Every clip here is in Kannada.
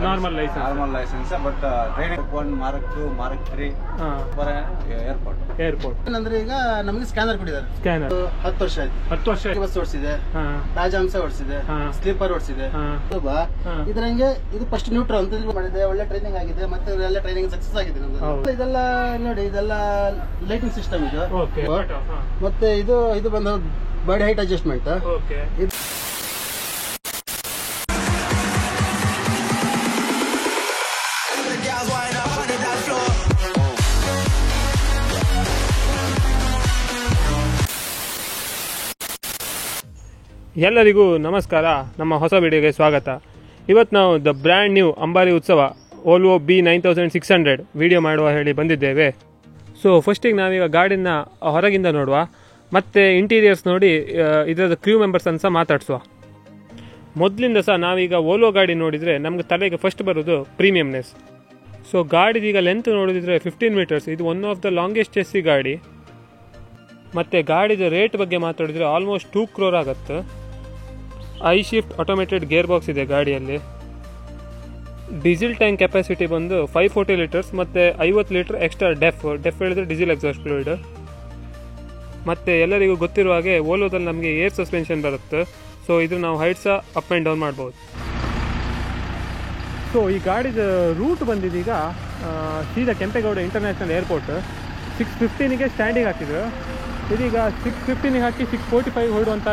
Normal licence but training 1 mark 2 mark 3 airport ಅಂದ್ರೆ ಈಗ ನಮಗೆ ಸ್ಕ್ಯಾನರ್ ಕೊಟ್ಟಿದ್ದಾರೆ. ಸ್ಕ್ಯಾನರ್ 10 ವರ್ಷ ಆಯ್ತು. 10 ವರ್ಷ ಬಸ್ ಓಡಿಸಿದೆ, ರಾಜಹಂಸ ಓಡಿಸಿದೆ, ಸ್ಲೀಪರ್ ಓಡಿಸಿದೆ. ಇದ್ರಂಗೆ ಇದು ಫಸ್ಟ್ ನ್ಯೂಟ್ರಲ್ ಅಂತ ಮಾಡಿದೆ. ಒಳ್ಳೆ ಟ್ರೈನಿಂಗ್ ಆಗಿದೆ, ಮತ್ತೆ ಎಲ್ಲ ಟ್ರೈನಿಂಗ್ ಸಕ್ಸಸ್ ಆಗಿದೆ ನಮ್ದು. ಇದೆಲ್ಲ ನೋಡಿ, ಇದೆಲ್ಲ ಲೈಟಿಂಗ್ ಸಿಸ್ಟಮ್ ಇದು. ಮತ್ತೆ ಇದು ಬಂದು ಬಾಡಿ ಹೈಟ್ ಅಡ್ಜಸ್ಟ್ಮೆಂಟ್. ಎಲ್ಲರಿಗೂ ನಮಸ್ಕಾರ, ನಮ್ಮ ಹೊಸ ವಿಡಿಯೋಗೆ ಸ್ವಾಗತ. ಇವತ್ತು ನಾವು ದ ಬ್ರ್ಯಾಂಡ್ ನ್ಯೂ ಅಂಬಾರಿ ಉತ್ಸವ ವೋಲ್ವೋ B9600 ವಿಡಿಯೋ ಮಾಡುವ ಹೇಳಿ ಬಂದಿದ್ದೇವೆ. ಸೊ ಫಸ್ಟಿಗೆ ನಾವೀಗ ಗಾಡಿನ ಹೊರಗಿಂದ ನೋಡುವ, ಮತ್ತು ಇಂಟೀರಿಯರ್ಸ್ ನೋಡಿ ಇದರ ಕ್ರೂ ಮೆಂಬರ್ಸನ್ನು ಸಹ ಮಾತಾಡಿಸುವ. ಮೊದಲಿಂದ ಸಹ ನಾವೀಗ ವೋಲ್ವೋ ಗಾಡಿ ನೋಡಿದರೆ ನಮಗೆ ತಲೆಗೆ ಫಸ್ಟ್ ಬರೋದು ಪ್ರೀಮಿಯಮ್ನೆಸ್. ಸೊ ಗಾಡಿದೀಗ ಲೆಂತ್ ನೋಡಿದರೆ 15 ಮೀಟರ್ಸ್. ಇದು one of the longest chassis ಗಾಡಿ. ಮತ್ತು ಗಾಡಿದ ರೇಟ್ ಬಗ್ಗೆ ಮಾತಾಡಿದರೆ ಆಲ್ಮೋಸ್ಟ್ 2 crore ಆಗುತ್ತೆ. ಐ-ಶಿಫ್ಟ್ ಆಟೋಮೇಟೆಡ್ ಗೇರ್ ಬಾಕ್ಸ್ ಇದೆ ಗಾಡಿಯಲ್ಲಿ. ಡೀಸೆಲ್ ಟ್ಯಾಂಕ್ ಕೆಪಾಸಿಟಿ ಬಂದು 540 ಲೀಟರ್ಸ್ ಮತ್ತು 50 ಲೀಟರ್ ಎಕ್ಸ್ಟ್ರಾ ಡೆಫ್ ಹೇಳಿದ್ರೆ ಡೀಸೆಲ್ ಎಕ್ಸಾಸ್ಟ್ ಫ್ಲೂಯಿಡ್. ಮತ್ತು ಎಲ್ಲರಿಗೂ ಗೊತ್ತಿರುವ ಹಾಗೆ ವೋಲ್ವೋದಲ್ಲಿ ನಮಗೆ ಏರ್ ಸಸ್ಪೆನ್ಷನ್ ಬರುತ್ತೆ. ಸೊ ಇದು ನಾವು ಹೈಟ್ ಸಹ ಅಪ್ ಆ್ಯಂಡ್ ಡೌನ್ ಮಾಡ್ಬೋದು. ಸೊ ಈ ಗಾಡಿದ ರೂಟ್ ಬಂದಿದ್ದೀಗ ಸೀದಾ ಕೆಂಪೇಗೌಡ ಇಂಟರ್ನ್ಯಾಷನಲ್ ಏರ್ಪೋರ್ಟ್. 6:15ಗೆ ಸ್ಟ್ಯಾಂಡಿಂಗ್ ಹಾಕಿದ್ರು. ಇದೀಗ 6:15ಗೆ ಹಾಕಿ 6:45 ಹೊರಡುವಂಥ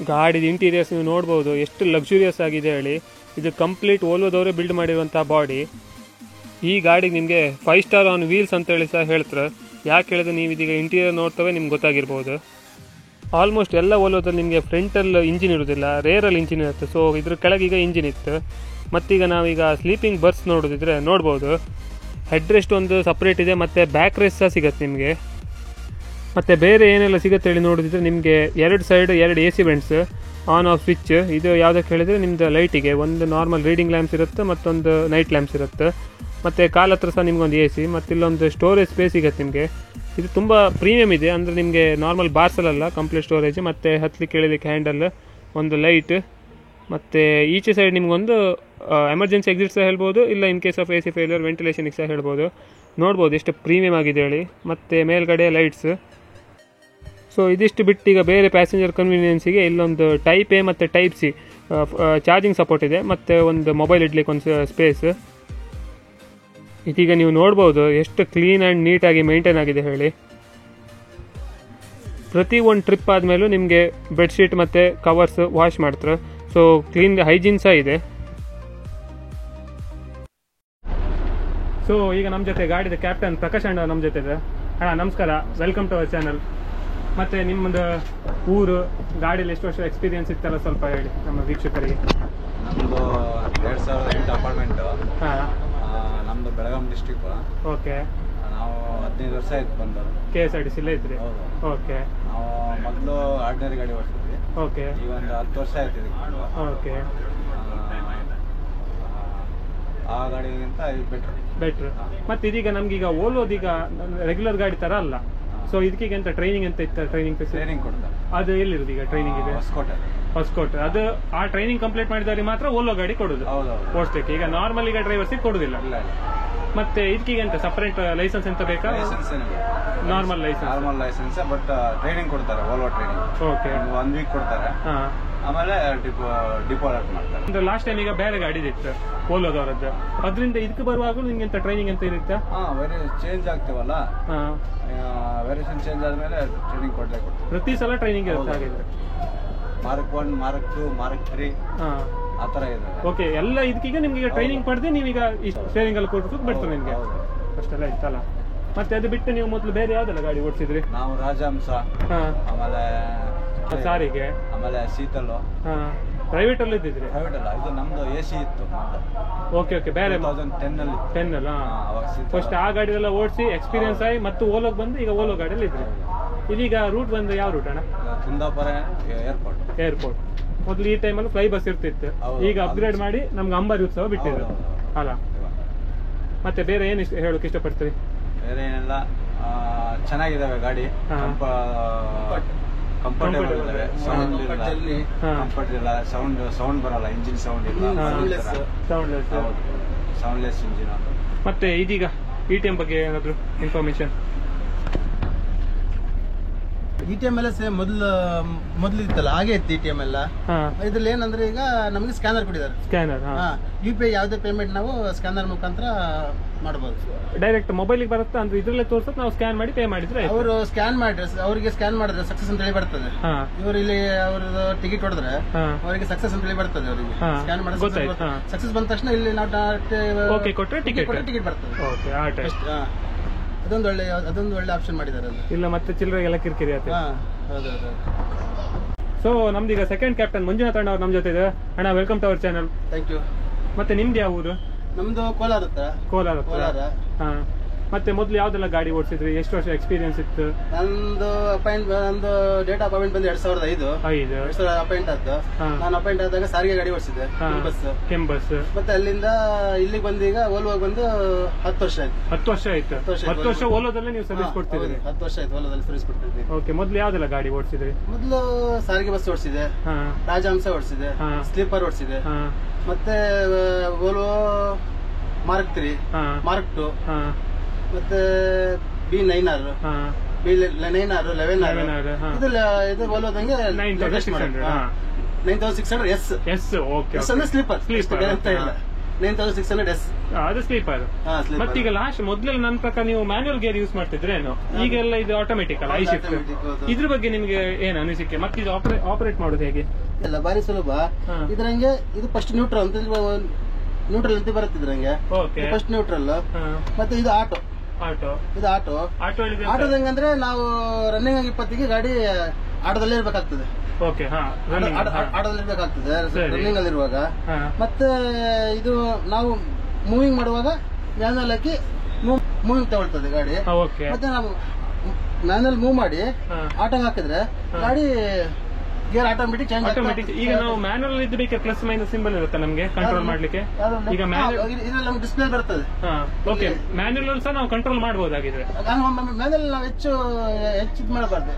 ಗಾಡಿದ ಇಂಟೀರಿಯರ್ಸ್ ನೀವು ನೋಡ್ಬೋದು ಎಷ್ಟು ಲಕ್ಸುರಿಯಸ್ ಆಗಿದೆ ಹೇಳಿ. ಇದು ಕಂಪ್ಲೀಟ್ ವೋಲ್ವೋದವರೇ ಬಿಲ್ಡ್ ಮಾಡಿರುವಂಥ ಬಾಡಿ. ಈ ಗಾಡಿಗೆ ನಿಮಗೆ 5 ಸ್ಟಾರ್ ಆನ್ ವೀಲ್ಸ್ ಅಂತೇಳಿ ಸಹ ಹೇಳ್ತಾರೆ. ಯಾಕೆ ಹೇಳಿದ್ರೆ ನೀವು ಇದೀಗ ಇಂಟೀರಿಯರ್ ನೋಡ್ತವೆ ನಿಮ್ಗೆ ಗೊತ್ತಾಗಿರ್ಬೋದು. ಆಲ್ಮೋಸ್ಟ್ ಎಲ್ಲ ವೋಲ್ವೋದಲ್ಲಿ ನಿಮಗೆ ಫ್ರಂಟಲ್ಲಿ ಇಂಜಿನ್ ಇರೋದಿಲ್ಲ, ರೇರಲ್ಲಿ ಇಂಜಿನ್ ಇರುತ್ತೆ. ಸೊ ಇದ್ರ ಕೆಳಗೀಗ ಇಂಜಿನ್ ಇತ್ತು. ಮತ್ತೀಗ ನಾವೀಗ ಸ್ಲೀಪಿಂಗ್ ಬರ್ಸ್ ನೋಡೋದಿದ್ರೆ ನೋಡ್ಬೋದು, ಹೆಡ್ ರೆಸ್ಟ್ ಒಂದು ಸಪ್ರೇಟ್ ಇದೆ, ಮತ್ತು ಬ್ಯಾಕ್ ರೆಸ್ಟ್ ಸಹ ಸಿಗುತ್ತೆ ನಿಮಗೆ. ಮತ್ತು ಬೇರೆ ಏನೆಲ್ಲ ಸಿಗುತ್ತೆ ಹೇಳಿ ನೋಡಿದ್ರೆ ನಿಮಗೆ 2 side 2 AC vents, on off switch. ಇದು ಯಾವುದಕ್ಕೆ ಹೇಳಿದರೆ ನಿಮ್ಮದು ಲೈಟಿಗೆ ಒಂದು ನಾರ್ಮಲ್ ರೀಡಿಂಗ್ ಲ್ಯಾಂಪ್ಸ್ ಇರುತ್ತೆ, ಮತ್ತೊಂದು ನೈಟ್ ಲ್ಯಾಂಪ್ಸ್ ಇರುತ್ತೆ. ಮತ್ತು ಕಾಲ ಹತ್ರ ಸಹ ನಿಮ್ಗೊಂದು AC, ಮತ್ತು ಇಲ್ಲೊಂದು ಸ್ಟೋರೇಜ್ ಸ್ಪೇಸ್ ಸಿಗುತ್ತೆ ನಿಮಗೆ. ಇದು ತುಂಬ ಪ್ರೀಮಿಯಮ್ ಇದೆ, ಅಂದರೆ ನಿಮಗೆ ನಾರ್ಮಲ್ ಬಾರ್ಸಲಲ್ಲ, ಕಂಪ್ಲೀಟ್ ಸ್ಟೋರೇಜ್. ಮತ್ತು ಹತ್ತಲಿಕ್ಕೆ ಇಳಿಲಿಕ್ಕೆ ಹ್ಯಾಂಡಲ್, ಒಂದು ಲೈಟ್, ಮತ್ತು ಈಚೆ ಸೈಡ್ ನಿಮಗೊಂದು ಎಮರ್ಜೆನ್ಸಿ ಎಕ್ಸಿಟ್ ಸಹ ಹೇಳ್ಬೋದು, ಇಲ್ಲ in case of AC failure ವೆಂಟಿಲೇಷನ್ಗೆ ಸಹ ಹೇಳ್ಬೋದು. ನೋಡ್ಬೋದು ಎಷ್ಟು ಪ್ರೀಮಿಯಮ್ ಆಗಿದೆ ಹೇಳಿ. ಮತ್ತು ಮೇಲ್ಗಡೆ ಲೈಟ್ಸ್. ಸೊ ಇದಿಷ್ಟು ಬಿಟ್ಟು ಈಗ ಬೇರೆ ಪ್ಯಾಸೆಂಜರ್ ಕನ್ವೀನಿಯನ್ಸಿಗೆ ಇಲ್ಲೊಂದು ಟೈಪ್ A ಮತ್ತು ಟೈಪ್ C ಚಾರ್ಜಿಂಗ್ ಸಪೋರ್ಟ್ ಇದೆ, ಮತ್ತು ಒಂದು ಮೊಬೈಲ್ ಇಡ್ಲಿಕ್ಕೆ ಒಂದು ಸ್ಪೇಸ್. ಇದೀಗ ನೀವು ನೋಡ್ಬೋದು ಎಷ್ಟು ಕ್ಲೀನ್ ಆ್ಯಂಡ್ ನೀಟಾಗಿ ಮೇಂಟೈನ್ ಆಗಿದೆ ಹೇಳಿ. ಪ್ರತಿ ಒಂದು ಟ್ರಿಪ್ ಆದಮೇಲೂ ನಿಮಗೆ ಬೆಡ್ಶೀಟ್ ಮತ್ತು ಕವರ್ಸ್ ವಾಶ್ ಮಾಡ್ತಾರೆ. ಸೊ ಕ್ಲೀನ್ ಹೈಜೀನ್ ಸಹ ಇದೆ. ಸೊ ಈಗ ನಮ್ಮ ಜೊತೆ ಗಾಡಿದ ಕ್ಯಾಪ್ಟನ್ ಪ್ರಕಾಶ್ ಅಣ್ಣ ನಮ್ಮ ಜೊತೆ ಇದೆ. ಅಣ್ಣ ನಮಸ್ಕಾರ, ವೆಲ್ಕಮ್ ಟು ಅವರ್ ಚಾನಲ್. ಮತ್ತು ನಿಮ್ಮದು ಊರು, ಗಾಡಿಯಲ್ಲಿ ಎಷ್ಟು ವರ್ಷ ಎಕ್ಸ್ಪೀರಿಯನ್ಸ್ ಇತ್ತಲ್ಲ ಸ್ವಲ್ಪ ಹೇಳಿ ನಮ್ಮ ವೀಕ್ಷಕರಿಗೆ. ನಮ್ಮದು 2008 ಅಪಾರ್ಟ್ಮೆಂಟು. ಹಾಂ, ನಮ್ಮದು ಬೆಳಗಾಂ ಡಿಸ್ಟ್ರಿಕ್ಕು. ಓಕೆ. ನಾವು 15 ವರ್ಷ ಆಯ್ತು ಬಂದು. KSRTC ಇದ್ರಿ? ಓಕೆ. ನಾವು ಮೊದಲು ಆರ್ಡಿನರಿ ಗಾಡಿ ಓಡಿಸಿದ್ವಿ. ಓಕೆ. ಈಗ ಒಂದು 10 ವರ್ಷ ಆಯ್ತು ಇದಕ್ಕೆ. ಓಕೆ. ಆ ಗಾಡಿಗಿಂತ ಇದು ಬೆಟ್ರ್. ಮತ್ತು ಇದೀಗ ನಮ್ಗೀಗ ವೋಲ್ವೋದೀಗ ರೆಗ್ಯುಲರ್ ಗಾಡಿ ಥರ ಅಲ್ಲ. ಸೊ ಇದಕ್ಕೀಗ ಎಂತ ಟ್ರೈನಿಂಗ್ ಅಂತ ಇತ್ತು? ಟ್ರೈನಿಂಗ್ ಕೊಡ್ತಾರೆ. ಅದು ಎಲ್ಲಿರೋದು ಈಗ ಟ್ರೈನಿಂಗ್ ಇದೆ? ಹೊಸಕೋಟೆ. ಅದು ಆ ಟ್ರೈನಿಂಗ್ ಕಂಪ್ಲೀಟ್ ಮಾಡಿದವರಿಗೆ ಮಾತ್ರ ವೋಲ್ವೋ ಗಾಡಿ ಕೊಡೋದು ಓಡಿಸ್ಲಿಕ್ಕೆ. ಈಗ ನಾರ್ಮಲ್ ಈಗ ಡ್ರೈವರ್ಸಿಗೆ ಕೊಡೋದಿಲ್ಲ. ಮತ್ತೆ ಇದಕ್ಕೀಗ ಎಂತ ಸಪರೇಟ್ ಲೈಸೆನ್ಸ್ ಎಂತ ಬೇಕಾ? ನಾರ್ಮಲ್ ಲೈಸೆನ್ಸ್ ಬಟ್ ಟ್ರೈನಿಂಗ್ ಕೊಡ್ತಾರೆ, ವೋಲ್ವೋ ಟ್ರೈನಿಂಗ್. ಓಕೆ. 1 ವೀಕ್ ಕೊಡ್ತಾರೆ, ಆಮೇಲೆ ಡಿಪೋ ಅಲರ್ಟ್ ಮಾಡ್ತಾರೆ. ಲಾಸ್ಟ್ ಟೈಮ್ ಈಗ ಬೇರೆ ಗಾಡಿ ಇತ್ತು ವೋಲ್ವೋದವರದ್ದು, ಅದರಿಂದ ಇದಕ್ಕೆ ಬರುವಾಗ ನಿಮ್ಗೆ ಎಂತ ಟ್ರೈನಿಂಗ್ ಅಂತ ಇರುತ್ತೆ? ಚೇಂಜ್ ಆಗ್ತೀವಲ್ಲ, ವೇರಿಯೇಷನ್ ಚೇಂಜ್ ಆದ್ಮೇಲೆ ಟ್ರೈನಿಂಗ್ ಕೊಡ್ತಾರೆ. ಪ್ರತಿ ಸಲ ಟ್ರೈನಿಂಗ್ ಇರುತ್ತೆ ಹಾಗಿದ್ರೆ? ಮಾರ್ಕ್ 1, ಮಾರ್ಕ್ 2, ಮಾರ್ಕ್ 3 ಆ ಥರ ಇದೆ. ಓಕೆ. ಎಲ್ಲ ಇದಕ್ಕೀಗ ನಿಮ್ಗೆ ಟ್ರೈನಿಂಗ್ ಪಡೆದು ನೀವೀಗ ಟ್ರೈನಿಂಗ್ ಅಲ್ಲಿ ಕೊಟ್ಟು ಬರ್ತದೆ ನಿಮಗೆ ಅಷ್ಟೆಲ್ಲ ಇತ್ತಲ್ಲ. ಮತ್ತೆ ಅದು ಬಿಟ್ಟು ನೀವು ಮೊದಲು ಬೇರೆ ಯಾವ್ದೆಲ್ಲ ಗಾಡಿ ಓಡಿಸಿದ್ರಿ? ನಾವು ರಾಜಹಂಸ, ಆಮೇಲೆ ಸಾರಿಗೆ, ಆಮೇಲೆ ಶೀತಲು. ಪ್ರೈವೇಟ್ ಅಲ್ಲಿ ಇದ್ದಿದ್ರಿ? ಪ್ರೈವೇಟ್ ಅಲ್ಲ, ಇದು ನಮ್ದು AC ಇತ್ತು. ಓಕೆ. ಬೇರೆ 2010 ಅಲ್ಲ. ಫಸ್ಟ್ ಆ ಗಾಡಿ ಎಲ್ಲ ಓಡಿಸಿ ಎಕ್ಸ್ಪೀರಿಯನ್ಸ್ ಆಗಿ ಮತ್ತು ವೋಲ್ವೋಗೆ ಬಂದು ಈಗ ವೋಲ್ವೋ ಗಾಡಿಯಲ್ಲಿ ಇದ್ರಿ. ಇದೀಗ ರೂಟ್ ಬಂದು ಯಾವ ರೂಟ್ ಅಣ್ಣ? ಕುಂದಾಪುರ ಏರ್ಪೋರ್ಟ್. ಮೊದಲು ಈ ಟೈಮಲ್ಲಿ ಫ್ಲೈ ಬಸ್ ಇರ್ತಿತ್ತು, ಈಗ ಅಪ್ಗ್ರೇಡ್ ಮಾಡಿ ನಮ್ಗೆ ಅಂಬಾರಿ ಉತ್ಸವ ಬಿಟ್ಟಿದ್ರು ಅಲ್ಲ. ಮತ್ತೆ ಬೇರೆ ಏನು ಹೇಳೋಕೆ ಇಷ್ಟಪಡ್ತೀರಿ? ಬೇರೆ ಏನೆಲ್ಲ ಚೆನ್ನಾಗಿದ್ದಾವೆ ಗಾಡಿ. ಕಂಫರ್ಟೇಬಲ್ ಇದಾವೆ, ಸೌಂಡ್ ಇಲ್ಲ, ಸೌಂಡ್ ಬರಲ್ಲ, ಇಂಜಿನ್ ಸೌಂಡ್ ಇಲ್ಲ, ಸೌಂಡ್ಲೆಸ್ ಇಂಜಿನ್. ಮತ್ತೆ ಇದೀಗ ETM ಬಗ್ಗೆ ಏನಾದ್ರು ಇನ್ಫಾರ್ಮೇಶನ್? ETM ಎಲ್ಲ ಸೇಮ್ ಮೊದಲು ಇತ್ತಲ್ಲ ಹಾಗೆ ಇತ್ತು ETM ಎಲ್ಲ. ಇದ್ರಲ್ಲಿ ಏನಂದ್ರೆ ಈಗ ನಮಗೆ ಸ್ಕ್ಯಾನರ್ ಕೊಟ್ಟಿದ್ದಾರೆ. ಸ್ಕ್ಯಾನರ್ UPI ಯಾವುದೇ ಪೇಮೆಂಟ್ ನಾವು ಸ್ಕ್ಯಾನರ್ ಮುಖಾಂತರ ಮಾಡಬಹುದು. ಡೈರೆಕ್ಟ್ ಮೊಬೈಲಿಗೆ ಬರುತ್ತೆ ಅಂದ್ರೆ ಇದ್ರಲ್ಲೇ ತೋರಿಸುತ್ತೆ, ನಾವು ಸ್ಕ್ಯಾನ್ ಮಾಡಿ ಪೇ ಮಾಡಿದ್ರೆ ಅವರು ಸ್ಕ್ಯಾನ್ ಮಾಡಿದ್ರೆ ಅವರಿಗೆ ಸ್ಕ್ಯಾನ್ ಮಾಡಿದ್ರೆ ಸಕ್ಸಸ್ ಅಂತ ಹೇಳಿ ಬರ್ತದೆ. ಇವರು ಇಲ್ಲಿ ಅವ್ರದ್ದು ಟಿಕೆಟ್ ಹೊಡೆದ್ರೆ ಅವರಿಗೆ ಸಕ್ಸಸ್ ಅಂತ ಹೇಳಿ ಬರ್ತದೆ. ಅವರಿಗೆ ಸ್ಕ್ಯಾನ್ ಮಾಡಿ ಸಕ್ಸಸ್ ಬಂದ ತಕ್ಷಣ ಇಲ್ಲಿ ನಾವು ಕೊಟ್ಟರೆ ಟಿಕೆಟ್ ಬರ್ತದೆ. ಅದೊಂದು ಒಳ್ಳೆ ಆಪ್ಷನ್ ಮಾಡಿದ್ದಾರೆ. ಇಲ್ಲ ಮತ್ತೆ ಚಿಲ್ಲರೆಗೆಲ್ಲ ಕಿರಿಕಿರಿ ಆಯ್ತು. ಸೊ ನಮ್ದೀಗ ಸೆಕೆಂಡ್ ಕ್ಯಾಪ್ಟನ್ ಮಂಜುನಾಥ್ ಅಣ್ಣ ಅವ್ರು ನಮ್ಮ ಜೊತೆ ಇದೆ. ಅಣ್ಣ welcome to our channel. Thank you. ಮತ್ತೆ ನಿಮ್ದು ಯಾವ ಊರು? ನಮ್ದು ಕೋಲಾರ. ಮತ್ತೆ ಮೊದಲು ಯಾವ್ದೆಲ್ಲ ಗಾಡಿ ಓಡಿಸಿದ್ರಿ? ಎಷ್ಟು ವರ್ಷ ಎಕ್ಸ್ಪೀರಿಯನ್ಸ್ ಇತ್ತು? ನಂದು ಡೇಟ್ ಆಫ್ ಅಪಾಯಿಂಟ್ ಬಂದು 2005 ಅಪಾಯಿಂಟ್ ಆದ್ದು. ನಾನು ಅಪಾಯಿಂಟ್ ಆದಾಗ ಸಾರಿಗೆ ಗಾಡಿ ಓಡಿಸಿದ್ದೆ, ಕೆಂಬಸ್. ಮತ್ತೆ ಅಲ್ಲಿಂದ ಇಲ್ಲಿಗೆ ಬಂದೀಗ ಓಲ್ವಾಗ ಬಂದು 10 ವರ್ಷ ಆಯ್ತು. 10 ವರ್ಷ ಆಯ್ತು. 10 ವರ್ಷ ಓಲೋದಲ್ಲೇ ನೀವು ಸರ್ವಿಸ್ ಕೊಡ್ತಿದ್ರಿ? 10 ವರ್ಷ ಆಯ್ತು ಓಲೋದಲ್ಲಿ ಸರ್ವಿಸ್ ಕೊಡ್ತಿದ್ವಿ. ಓಕೆ, ಮೊದ್ಲು ಯಾವ್ದೆಲ್ಲ ಗಾಡಿ ಓಡಿಸಿದ್ರಿ? ಮೊದಲು ಸಾರಿಗೆ ಬಸ್ ಓಡಿಸಿದೆ, ರಾಜಹಂಸ ಓಡಿಸಿದೆ, ಸ್ಲೀಪರ್ ಓಡಿಸಿದೆ, ಮತ್ತೆ ಓಲ್ವೋ ಮಾರ್ಕ್ 3, ಮಾರ್ಕ್ 2, ಮತ್ತೆ B9R, B9R, 11R. ಇದು ಓಲೋದಂಗೆ 9600 S. ಓಕೆ, ಅಂದ್ರೆ ಸ್ಲೀಪರ್ ಅಂತ ಇಲ್ಲ, 9600 S ಅದು ಸ್ಲೀಪರ್. ಮತ್ತೀಗ ಲಾಸ್ಟ್ ಮೊದ್ಲೆಲ್ಲ ನನ್ನ ಪ್ರಕಾರ ನೀವು ಮ್ಯಾನ್ಯುಯಲ್ ಗೇರ್ ಯೂಸ್ ಮಾಡ್ತಿದ್ರೇನು? ಈಗೆಲ್ಲ ಇದು ಆಟೋಮೆಟಿಕ್ ಅಲ್ಲ, ಐ ಶಿಫ್ಟ್. ಇದ್ರ ಬಗ್ಗೆ ನಿಮ್ಗೆ ಏನ್ ಅನಿಸಿಕೆ? ಮತ್ತೆ ಇದು ಆಪರೇಟ್ ಮಾಡೋದು ಹೇಗೆ? ಇಲ್ಲ, ಬಾರಿ ಸುಲಭ. ಇದ್ರಂಗೆ ಇದು ಫಸ್ಟ್ ನ್ಯೂಟ್ರಲ್ ಅಂತ ಬರುತ್ತೆ. ಇದ್ರಂಗೆ ಫಸ್ಟ್ ನ್ಯೂಟ್ರಲ್, ಮತ್ತೆ ಇದು ಆಟೋ. ಇದು ಆಟೋದ ಹೆಂಗಂದ್ರೆ ನಾವು ರನ್ನಿಂಗ್ ಆಗಿ 20ಗೆ ಗಾಡಿ ಆಟೋದಲ್ಲೇ ಇರ್ಬೇಕಾಗ್ತದೆ. ಆಟೋದಲ್ಲಿ ಇರ್ಬೇಕಾಗ್ತದೆ ರನ್ನಿಂಗ್ ಅಲ್ಲಿ ಇರುವಾಗ. ಮತ್ತೆ ಇದು ನಾವು ಮೂವಿಂಗ್ ಮಾಡುವಾಗ ಮ್ಯಾನುವಲ್ ಹಾಕಿ ಮೂವಿಂಗ್ ತಗೊಳ್ತದೆ ಗಾಡಿ. ಮತ್ತೆ ನಾವು ಮ್ಯಾನುವಲ್ ಮೂವ್ ಮಾಡಿ ಆಟೋ ಹಾಕಿದ್ರೆ ಗಾಡಿ ಗೇರ್ ಆಟೋಮೆಟಿಕ್ ಆಟೋಮೆಟಿಕ್. ಈಗ ನಾವು ಮ್ಯಾನುವಲ್ ಇದ್ರೆ ಪ್ಲಸ್ ಮೈನಸ್ ಸಿಂಬಲ್ ಇರುತ್ತೆ ನಮಗೆ ಕಂಟ್ರೋಲ್ ಮಾಡ್ಲಿಕ್ಕೆ. ಈಗ ನಮ್ಗೆ ಡಿಸ್ಪ್ಲೇ ಬರ್ತದೆ. ಓಕೆ, ಮ್ಯಾನುವಲ್ ಸಹ ನಾವು ಕಂಟ್ರೋಲ್ ಮಾಡಬಹುದಾಗಿದ್ರೆ. ಮ್ಯಾನುವಲ್ ನಾವು ಹೆಚ್ಚು ಮಾಡಬಾರ್ದು,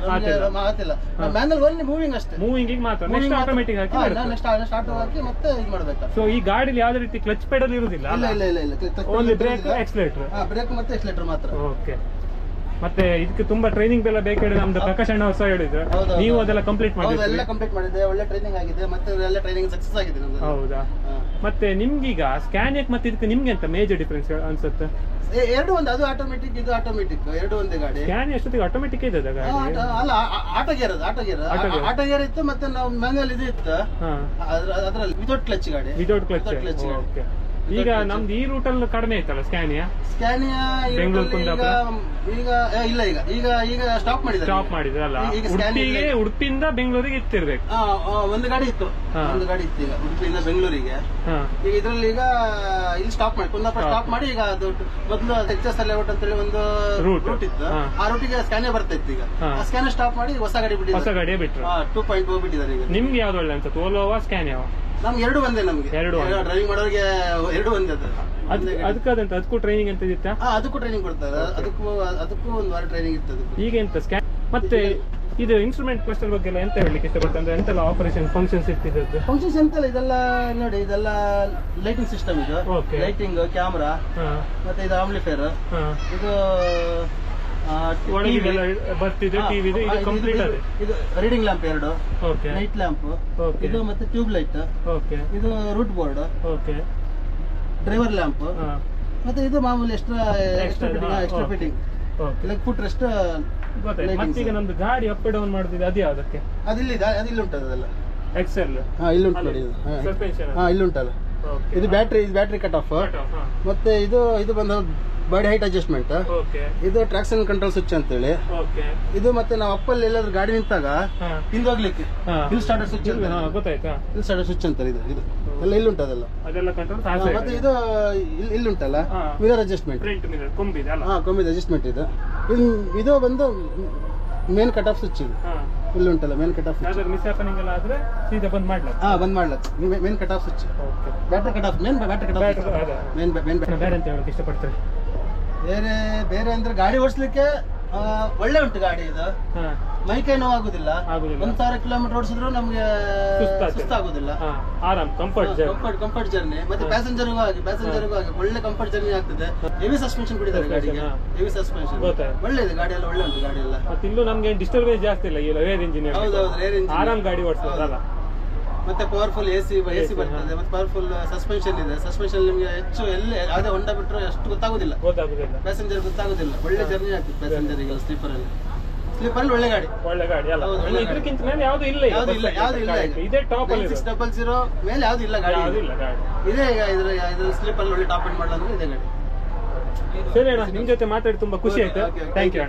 ಆತಿಲ್ಲ. ಮ್ಯಾನುವಲ್ ಓನ್ಲಿ ಮೂವಿಂಗ್ ಅಷ್ಟೇ, ಮೂವಿಂಗ್ ಮಾತ್ರ. ನೆಕ್ಸ್ಟ್ ಆಟೋಮೆಟಿಕ್ ಹಾಕಿ ಆಟೋ ಹಾಕಿ ಮತ್ತೆ ಇದು ಮಾಡಬೇಕು. ಸೊ ಈ ಗಾಡಿಲಿ ಯಾವ್ದೇ ರೀತಿ ಕ್ಲಚ್ ಪೆಡಲ್ ಇರುವುದಿಲ್ಲ? ಇಲ್ಲ. Only brake, accelerator. ಬ್ರೇಕ್ ಮತ್ತೆ ಎಕ್ಸಲೇಟರ್ ಮಾತ್ರ. ಓಕೆ. ಮತ್ತೆ ಇದಕ್ಕೆ ತುಂಬಾ ಟ್ರೈನಿಂಗ್ ಎಲ್ಲ ಬೇಕಾದ್ರೆ ನಮ್ದು ಪ್ರಕಾಶ್ ಅಣ್ಣ ಹೊಸ ಹೇಳಿದ್ರು, ನೀವು ಅದೆಲ್ಲ ಕಂಪ್ಲೀಟ್ ಮಾಡಿದ್ದೆ. ಒಳ್ಳೆ ಟ್ರೈನಿಂಗ್ ಆಗಿದೆ, ಮತ್ತೆ ಎಲ್ಲ ಟ್ರೈನಿಂಗ್ ಸಕ್ಸಸ್ ಆಗಿದೆ ನಮ್ದು. ಹೌದಾ? ಮತ್ತೆ ನಿಮ್ಗೀಗ ಸ್ಕ್ಯಾನಿಯಕ್ ಮತ್ತೆ ಇದಕ್ಕೆ ನಿಮ್ಗೆ ಅಂತ ಮೇಜರ್ ಡಿಫರೆನ್ಸ್ ಅನ್ಸುತ್ತೆ? ಎರಡು ಒಂದು, ಅದು ಆಟೋಮೆಟಿಕ್, ಇದು ಆಟೋಮೆಟಿಕ್, ಎರಡು ಒಂದೇ ಗಾಡಿ. ಸ್ಕ್ಯಾನ್ ಎಷ್ಟೊತ್ತಿಗೆ ಆಟೋಮೆಟಿಕ್ ಇದೆ ಗಾಡಿ? ಅಲ್ಲ, ಆಟೋ ಗೇರ್ ಇತ್ತು, ಮತ್ತೆ ನಾವು ಮ್ಯಾನುವಲ್ ಇದು ಇತ್ತು ಅದ್ರಲ್ಲಿ ವಿತೌಟ್ ಕ್ಲಚ್ ಗಾಡಿ. Without clutch. ಓಕೆ. ಈಗ ನಮ್ದು ಈ ರೂಟ್ ಅಲ್ಲಿ ಕಡಿಮೆ ಐತಲ್ಲ ಸ್ಕ್ಯಾನಿಯಾ ಬೆಂಗಳೂರು ಈಗ ಇಲ್ಲ, ಈಗ ಸ್ಟಾಪ್ ಮಾಡಿದ್ರಲ್ಲ. ಉಡುಪಿಯಿಂದ ಬೆಂಗಳೂರಿಗೆ ಇತ್ತಿರ್ಬೇಕು. ಒಂದು ಗಾಡಿ ಇತ್ತು ಈಗ ಉಡುಪಿಯಿಂದ ಬೆಂಗಳೂರಿಗೆ. ಈಗ ಇದ್ರಲ್ಲಿ ಈಗ ಇಲ್ಲಿ ಸ್ಟಾಪ್ ಮಾಡಿ ಕುಂದಾಪುರ ಸ್ಟಾಪ್ ಮಾಡಿ, ಈಗ ಅದು ಮೊದಲು HSR ಲೇಔಟ್ ಅಂತ ಹೇಳಿ ಒಂದು ರೂಟ್ ಇತ್ತು, ಆ ರೂಟಿಗೆ ಸ್ಕ್ಯಾನಿಯರ್ ಬರ್ತಾ ಇತ್ತು. ಈಗ ಆ ಸ್ಕ್ಯಾನಿಯರ್ ಸ್ಟಾಪ್ ಮಾಡಿ ಹೊಸ ಗಾಡಿ ಬಿಟ್ಟಿದ್ದಾರೆ. 2.0 ಬಿಟ್ಟಿದ್ದಾರೆ. ಈಗ ನಿಮ್ಗೆ ಯಾವ್ದು ಒಳ್ಳೆ ಅನ್ಸುತ್ತೆ, ಓಲೋವಾ ಸ್ಕ್ಯಾನಿಯಾ? ನಮ್ಗೆ ಎರಡು ಒಂದೇ. ನಮ್ಗೆ ಡ್ರೈವಿಂಗ್ ಮಾಡೋರಿಗೆ ಎರಡು ಒಂದೇ. ಅದಕ್ಕೂ ಟ್ರೈನಿಂಗ್ ಅಂತ ಇತ್ತ? ಅದಕ್ಕೂ ಟ್ರೈನಿಂಗ್ ಕೊಡ್ತಾರೆ. ಅದಕ್ಕೂ ಒಂದು ವಾರ ಟ್ರೈನಿಂಗ್ ಇತ್ತು. ಈಗ ಎಂತ ಸ್ಕ್ಯಾನ್ ಮತ್ತೆ ಇದು ಇನ್ಸ್ಟ್ರೂಮೆಂಟ್ ಕ್ಲಸ್ಟರ್ ಬಗ್ಗೆ ಎಲ್ಲ ಎಂತ ಹೇಳಲಿಕ್ಕೆ ಇಷ್ಟಪಡ್ತಾರೆ ಅಂದ್ರೆ ಎಂತೆಲ್ಲ ಆಪರೇಷನ್ ಫಂಕ್ಷನ್ಸ್ ಇರ್ತಿದ್ದು? ಫಂಕ್ಷನ್ಸ್ ಎಂತೆಲ್ಲ ಇದೆಲ್ಲ ನೋಡಿ, ಇದೆಲ್ಲ ಲೈಟಿಂಗ್ ಸಿಸ್ಟಮ್. ಇದು ಲೈಟಿಂಗ್, ಕ್ಯಾಮ್ರಾ, ಮತ್ತೆ ಇದು ಆಂಪ್ಲಿಫೈರ್, ಇದು ಬರ್ತಿದೆ ಟಿವಿ. ಇದು ಕಂಪ್ಲೀಟ್ ಇದೆ. ಇದು ರೀಡಿಂಗ್ ಲ್ಯಾಂಪ್ 2, ನೈಟ್ ಲ್ಯಾಂಪ್, ಇದು ಮತ್ತೆ ಟ್ಯೂಬ್ ಲೈಟ್, ಇದು ರೂಟ್ ಬೋರ್ಡ್, ಡ್ರೈವರ್ ಲ್ಯಾಂಪ್, ಮತ್ತೆ ಇದು ಮಾಮೂಲಿ ಎಕ್ಸ್ಟ್ರಾ ಫಿಟ್ಟಿಂಗ್, ಫುಟ್ ರೆಸ್ಟ್. ಮತ್ತೀಗ ನಮ್ದು ಗಾಡಿ ಅಪ್ ಡೌನ್ ಮಾಡುತ್ತಿದೆ, ಅದು ಯಾವ್ದಕ್ಕೆ? ಅದಿಲ್ಲಿ ಉಂಟು, ಅದೆಲ್ಲ ಎಕ್ಸೆಲ್ ಇಲ್ಲಿ ಉಂಟು ನೋಡಿ. ಇಲ್ಲಿ ಉಂಟಲ್ಲ, ಇದು ಬ್ಯಾಟ್ರಿ ಕಟ್ ಆಫ್. ಮತ್ತೆ ಇದು ಬಂದು ಬಾಡಿ ಹೈಟ್ ಅಡ್ಜಸ್ಟ್ಮೆಂಟ್, ಇದು ಟ್ರಾಕ್ಷನ್ ಕಂಟ್ರೋಲ್ ಸ್ವಿಚ್ ಅಂತ ಹೇಳಿ. ಇದು ಮತ್ತೆ ನಾವು ಅಪ್ಪಲ್ಲಿ ಎಲ್ಲಾದ್ರೂ ಗಾಡಿ ನಿಂತಾಗ ಹಿಂದೆ ಹೋಗ್ಲಿಕ್ಕೆ ಹಿಲ್ ಸ್ಟಾರ್ಟರ್ ಸ್ವಿಚ್ ಅಂತಾರೆ. ಇದು ಎಲ್ಲ ಇಲ್ಲಿ ಉಂಟು, ಅದೆಲ್ಲ. ಮತ್ತೆ ಇದು ಇಲ್ಲಿ ಉಂಟಲ್ಲ ಮಿರರ್ ಅಡ್ಜಸ್ಟ್ಮೆಂಟ್, ಕೊಂಬಿದ ಅಡ್ಜಸ್ಟ್ಮೆಂಟ್. ಇದು ಬಂದು ಮೇನ್ ಕಟ್ ಆಫ್ ಸ್ವಿಚ್. ಇಲ್ಲಿ ಉಂಟಲ್ಲ ಮೇನ್ ಕಟ್ ಆಫ್ ಸ್ವಿಚ್. ಬಂದ್ ಮಾಡ್ಲಕ್ main cut off switch. Battery cut off, ಬೇರೆ ಅಂದ್ರೆ ಗಾಡಿ ಓಡಿಸ್ಲಿಕ್ಕೆ ಒಳ್ಳೆ ಉಂಟು ಗಾಡಿ ಇದು, ಮೈಕೈ ನೋವು ಆಗುದಿಲ್ಲ. 1000 ಕಿಲೋಮೀಟರ್ ಓಡಿಸಿದ್ರು ನಮ್ಗೆ ಸುಸ್ತಾಗುದಿಲ್ಲ. ಆರಾಮ್ ಕಂಫರ್ಟ್ ಜರ್ನಿ. ಮತ್ತೆ ಪ್ಯಾಸೆಂಜರ್ಗೂ ಆಗಿ ಒಳ್ಳೆ ಕಂಫರ್ಟ್ ಜರ್ನಿ ಆಗ್ತದೆ. ಹೆವಿ ಸಸ್ಪೆನ್ಷನ್ ಕೊಟ್ಟಿದ್ದಾರೆ ಗಾಡಿಗೆ, ಹೆವಿ ಸಸ್ಪೆನ್ಷನ್ ಒಳ್ಳೆದು. ಗಾಡಿ ಎಲ್ಲ ಒಳ್ಳೆ ಉಂಟು ಗಾಡಿ ಎಲ್ಲ. ಇಲ್ಲೂ ನಮ್ಗೆ ಡಿಸ್ಟರ್ಬೆನ್ಸ್ ಜಾಸ್ತಿ ಇಲ್ಲ, ರೇರ್ ಇಂಜಿನ್. ಹೌದೌದು, ರೇರ್ ಇಂಜಿನ್, ಆರಾಮ್ ಗಾಡಿ ಓಡಿಸೋದಲ್ಲ. ಮತ್ತೆ ಪವರ್ಫುಲ್ ಎಸಿ ಬರ್ತದೆ, ಮತ್ತೆ ಪವರ್ಫುಲ್ ಸಸ್ಪೆನ್ಷನ್ ಇದೆ. ಸಸ್ಪೆನ್ಷನ್ ನಿಮ್ಗೆ ಹೆಚ್ಚು ಎಲ್ಲಿ ಯಾವುದೇ ಹೊಂಡ ಬಿಟ್ಟರು ಅಷ್ಟು ಗೊತ್ತಾಗುದಿಲ್ಲ, ಪ್ಯಾಸೆಂಜರ್ ಗೊತ್ತಾಗುದಿಲ್ಲ. ಒಳ್ಳೆ ಜರ್ನಿ ಆಗ್ತದೆ ಪ್ಯಾಸೆಂಜರ್ ಸ್ಲೀಪರ್ ಅಲ್ಲಿ ಒಳ್ಳೆ ಗಾಡಿ ಅಲ್ಲ. ಯಾವ್ದು ಇಲ್ಲ, ಇದೇ ಟಾಪ್ 600 ಮೇಲೆ ಯಾವ್ದು ಇಲ್ಲ ಗಾಡಿ. ಇದೇ ಇದ್ರ ಸ್ಲೀಪರ್ ಒಳ್ಳೆ ಟಾಪ್ ಎಂಡ್ ಮಾಡಲು ಇದೇ ಗಾಡಿ. ಸರಿ ಅಣ್ಣ, ನಿಮ್ ಜೊತೆ ಮಾತಾಡಿ ತುಂಬಾ ಖುಷಿ ಆಯ್ತು. Thank you.